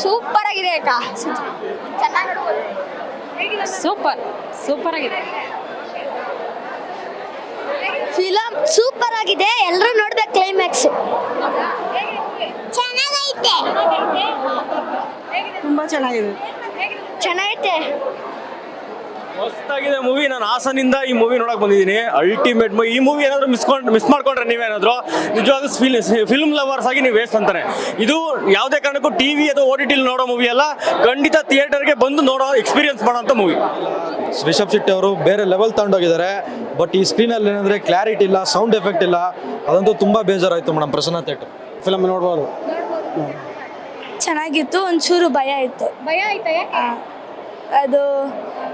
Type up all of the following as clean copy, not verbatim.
Super ಆಗಿದೆ ಅಕ್ಕ. Super ಆಗಿದೆ. ಫಿಲಮ್ ಸೂಪರ್ ಆಗಿದೆ, ಎಲ್ಲರೂ ನೋಡ್ಬೇಕು. ಕ್ಲೈಮ್ಯಾಕ್ಸ್ ಚೆನ್ನಾಗೈತೆ. ತುಂಬಾ ಚೆನ್ನಾಗಿದೆ. ಚೆನ್ನಾಗೈತೆ. ಹೊಸದಾಗಿದೆ ಮೂವಿ. ನಾನು ಹಾಸನಿಂದ ಈ ಮೂವಿ ನೋಡಕ್ ಬಂದಿದ್ದೀನಿ. Ultimate movie. ಈ ಮೂವಿ ಏನಾದ್ರು ಮಿಸ್ ಮಾಡ್ಕೊಂಡ್ರೆ ನೀವೇನಾದ್ರು ನಿಜವಾಗ್ಲೂ ಫಿಲ್ಮ್ ಲವರ್ಸ್ ಆಗಿ ನೀವು ವೇಸ್ಟ್ ಅಂತಾರೆ. ಇದು ಯಾವುದೇ ಕಾರಣಕ್ಕೂ ಟಿವಿ ಅಥವಾ OTT ನೋಡೋ ಮೂವಿ ಅಲ್ಲ, ಖಂಡಿತ ಥಿಯೇಟರ್ಗೆ ಬಂದು ನೋಡೋ ಎಕ್ಸ್ಪೀರಿಯನ್ಸ್ ಮಾಡೋಂಥ ಮೂವಿ. ರಿಷಬ್ ಶೆಟ್ಟಿ ಅವರು ಬೇರೆ ಲೆವೆಲ್ ತಗೊಂಡೋಗಿದ್ದಾರೆ. ಬಟ್ ಈ ಸ್ಕ್ರೀನಲ್ಲಿ ಏನಂದ್ರೆ ಕ್ಲಾರಿಟಿ ಇಲ್ಲ, ಸೌಂಡ್ ಎಫೆಕ್ಟ್ ಇಲ್ಲ. ಅದಂತೂ ತುಂಬಾ ಬೇಜಾರಾಯ್ತು ಮೇಡಮ್. ಪ್ರಸನ್ನ ಥಿಯೇಟರ್ ಫಿಲಮ್ ನೋಡ್ಬೋದು. ಚೆನ್ನಾಗಿತ್ತು. ಒಂಚೂರು ಭಯ ಇತ್ತು. ಭಯ ಆಯ್ತಾ? ಯಾಕೆ? ಅದು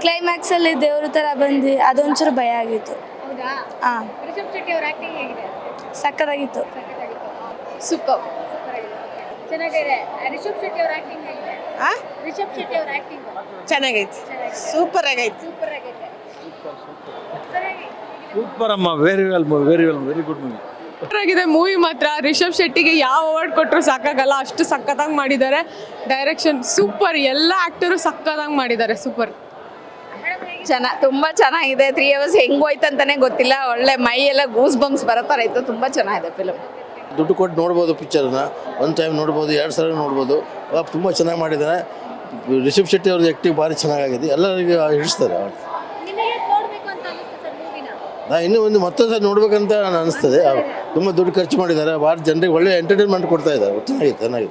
ಕ್ಲೈಮ್ಯಾಕ್ಸ್ ಅಲ್ಲಿ ದೇವ್ರ ತರ ಬಂದು ಅದೊಂಚೂರು ಭಯ ಆಗಿತ್ತು. ಹೌದಾ? ರಿಷಬ್ ಶೆಟ್ಟಿ ಅವರ ಆಕ್ಟಿಂಗ್ ಹೇಗಿದೆ? ಸಕ್ಕತ್ತಾಗಿತ್ತು. ಸೂಪರ್. ಚೆನ್ನಾಗಿದೆ. ರಿಷಬ್ ಶೆಟ್ಟಿ ಅವರ ಆಕ್ಟಿಂಗ್ ಹೇಗಿದೆ? ರಿಷಬ್ ಶೆಟ್ಟಿ ಅವರ ಆಕ್ಟಿಂಗ್ ಚೆನ್ನಾಗೈತಿ. ಸೂಪರ್ ಆಗೈತಿ. ಸೂಪರ್ ಆಗೈತೆ. ಸೂಪರ್ ಅಮ್ಮ. Very well movie, very good movie. ಆಗಿದೆ ಮೂವಿ ಮಾತ್ರ. ರಿಷಬ್ ಶೆಟ್ಟಿಗೆ ಯಾವ ಅವಾರ್ಡ್ ಕೊಟ್ಟರು ಸಾಕಾಗಲ್ಲ, ಅಷ್ಟು ಸಕ್ಕತ್ತಾಗಿ ಮಾಡಿದ್ದಾರೆ. ಡೈರೆಕ್ಷನ್ ಸೂಪರ್, ಎಲ್ಲ ಆಕ್ಟರು ಸಕ್ಕತ್ತಾಗಿ ಮಾಡಿದ್ದಾರೆ. ಸೂಪರ್. ತುಂಬಾ ಚೆನ್ನಾಗಿದೆ. 3 hours ಹೆಂಗ್ ಹೋಯ್ತಂತಾನೆ ಗೊತ್ತಿಲ್ಲ. ಒಳ್ಳೆ ಮೈ ಎಲ್ಲ ಗೂಸ್ ಬಂಪ್ಸ್ ಬರತ್ತರ ಇತ್ತು. ತುಂಬಾ ಚೆನ್ನಾಗಿದೆ ಫಿಲಮ್. ದುಡ್ಡು ಕೊಟ್ಟು ನೋಡ್ಬೋದು ಪಿಕ್ಚರ್ನ. ಒಂದು ಟೈಮ್ ನೋಡ್ಬೋದು, 2 ಸಲ ನೋಡ್ಬೋದು. ತುಂಬ ಚೆನ್ನಾಗಿ ಮಾಡಿದ್ದಾರೆ. ರಿಷಬ್ ಶೆಟ್ಟಿ ಅವ್ರದ್ದು ಆ್ಯಕ್ಟಿಂಗ್ ಭಾರಿ ಚೆನ್ನಾಗಿದೆ. ಎಲ್ಲರಿಗೂ ಹಿಡಿಸ್ತಾರೆ. ನಾ ಇನ್ನೂ ಮತ್ತೊಂದು ಸಲ ನೋಡ್ಬೇಕಂತ ಅನಿಸ್ತದೆ. ತುಂಬ ದುಡ್ಡು ಖರ್ಚು ಮಾಡಿದ್ದಾರೆ. ಭಾರಿ ಜನರಿಗೆ ಒಳ್ಳೆ ಎಂಟರ್ಟೈನ್ಮೆಂಟ್ ಕೊಡ್ತಾ ಇದ್ದಾರೆ. ಚೆನ್ನಾಗಿದೆ.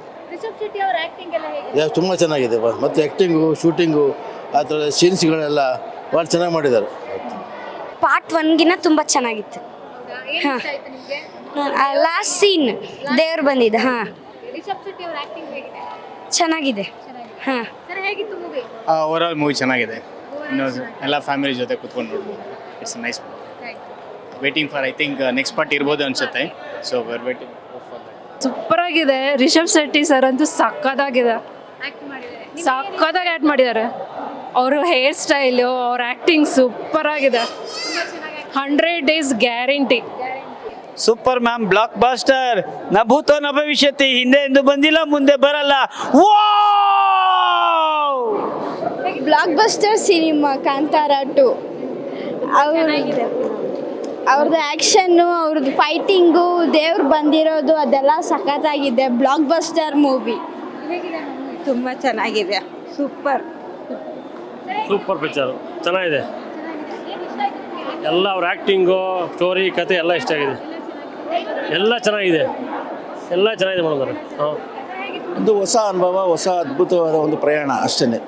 ತುಂಬ ಚೆನ್ನಾಗಿದೆ. ಮತ್ತು ಆ್ಯಕ್ಟಿಂಗು, ಶೂಟಿಂಗು, ಆ ಥರ ಸೀನ್ಸ್ಗಳೆಲ್ಲ ಭಾಳ ಚೆನ್ನಾಗಿ ಮಾಡಿದ್ದಾರೆ. ಪಾರ್ಟ್ 1ಗಿನ ತುಂಬಾ ಚೆನ್ನಾಗಿತ್ತು. ಲಾಸ್ಟ್ ಸೀನ್ ದೇವ್ರು ಬಂದಿದ್ದ. ಚೆನ್ನಾಗಿದೆ. ಓವರಾಲ್ ಮೂವಿ ಚೆನ್ನಾಗಿದೆ. ಎಲ್ಲ ಫ್ಯಾಮಿಲಿ ಜೊತೆ ಕೂತ್ಕೊಂಡು ನೋಡ್ಬೋದು. It's nice. Waiting for I think next part ಇರ್ಬೋದು ಅನ್ಸುತ್ತೆ. So we're waiting for that. Super ಆಗಿದೆ. ರಿಷಬ್ ಶೆಟ್ಟಿ ಸರ್ ಅಂತೂ ಸಕ್ಕತ್ತಾಗಿದೆ. ಸಕ್ಕತ್ತಾಗಿ ಆಕ್ಟ್ ಮಾಡಿದ್ದಾರೆ. ಅವರು ಹೇರ್ ಸ್ಟೈಲು, ಅವ್ರ ಆಕ್ಟಿಂಗ್ ಸೂಪರ್ ಆಗಿದೆ. 100 days guarantee. Super ma'am. Blockbuster. ನ ಭೂತೋ ನ ಭವಿಷ್ಯತಿ. ಹಿಂದೆ ಎಂದು ಬಂದಿಲ್ಲ, ಮುಂದೆ ಬರಲ್ಲ. Blockbuster cinema Kantara 2. ಅವ್ರದ್ದು ಆ್ಯಕ್ಷನ್ನು, ಅವ್ರದ್ದು ಫೈಟಿಂಗು, ದೇವ್ರು ಬಂದಿರೋದು ಅದೆಲ್ಲ ಸಖತ್ತಾಗಿದೆ. Blockbuster movie. ತುಂಬ ಚೆನ್ನಾಗಿದೆ. ಸೂಪರ್ ಪಿಕ್ಚರ್ ಚೆನ್ನಾಗಿದೆ. ಎಲ್ಲ ಅವ್ರ ಆ್ಯಕ್ಟಿಂಗು, ಸ್ಟೋರಿ, ಕತೆ ಎಲ್ಲ ಇಷ್ಟ ಆಗಿದೆ. ಎಲ್ಲ ಚೆನ್ನಾಗಿದೆ ಮಾಡಿದ್ದಾರೆ. ಒಂದು ಹೊಸ ಅನುಭವ, ಹೊಸ ಅದ್ಭುತವಾದ ಒಂದು ಪ್ರಯಾಣ ಅಷ್ಟೇ.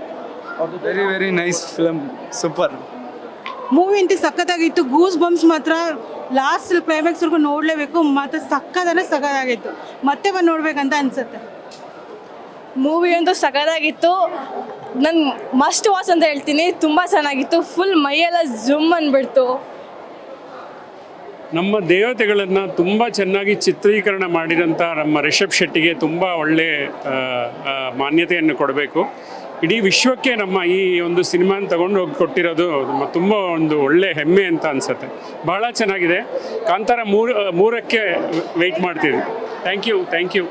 Very nice film. Super movie ಅಂತೂ ಸಖತ್ತಾಗಿತ್ತು. ಗೂಸ್ ಬಂಪ್ಸ್ ಮಾತ್ರ ಲಾಸ್ಟ್ ಕ್ಲೈಮ್ಯಾಕ್ಸ್ವರೆಗೂ ನೋಡಲೇಬೇಕು. ಮಾತ್ರ ಸಖತ್ತಾಗಿತ್ತು. ಮತ್ತೆ ಬಂದು ನೋಡ್ಬೇಕಂತ ಅನ್ಸುತ್ತೆ. ಮೂವಿ ಅಂತೂ ಸಖತ್ತಾಗಿತ್ತು. ನಾನು ಮಸ್ಟ್ ವಾಚ್ ಅಂತ ಹೇಳ್ತೀನಿ. ತುಂಬ ಚೆನ್ನಾಗಿತ್ತು. ಫುಲ್ ಮೈಯೆಲ್ಲ ಜುಮ್ ಅಂದ್ಬಿಡ್ತು. ನಮ್ಮ ದೇವತೆಗಳನ್ನು ತುಂಬ ಚೆನ್ನಾಗಿ ಚಿತ್ರೀಕರಣ ಮಾಡಿದಂಥ ನಮ್ಮ ರಿಷಬ್ ಶೆಟ್ಟಿಗೆ ತುಂಬ ಒಳ್ಳೆ ಮಾನ್ಯತೆಯನ್ನು ಕೊಡಬೇಕು. ಇಡೀ ವಿಶ್ವಕ್ಕೆ ನಮ್ಮ ಈ ಒಂದು ಸಿನಿಮಾನ ತಗೊಂಡು ಹೋಗಿ ಕೊಟ್ಟಿರೋದು ತುಂಬ ಒಂದು ಒಳ್ಳೆ ಹೆಮ್ಮೆ ಅಂತ ಅನಿಸುತ್ತೆ. ಬಹಳ ಚೆನ್ನಾಗಿದೆ. ಕಾಂತಾರ 3ಕ್ಕೆ ವೆಯ್ಟ್ ಮಾಡ್ತೀವಿ. Thank you.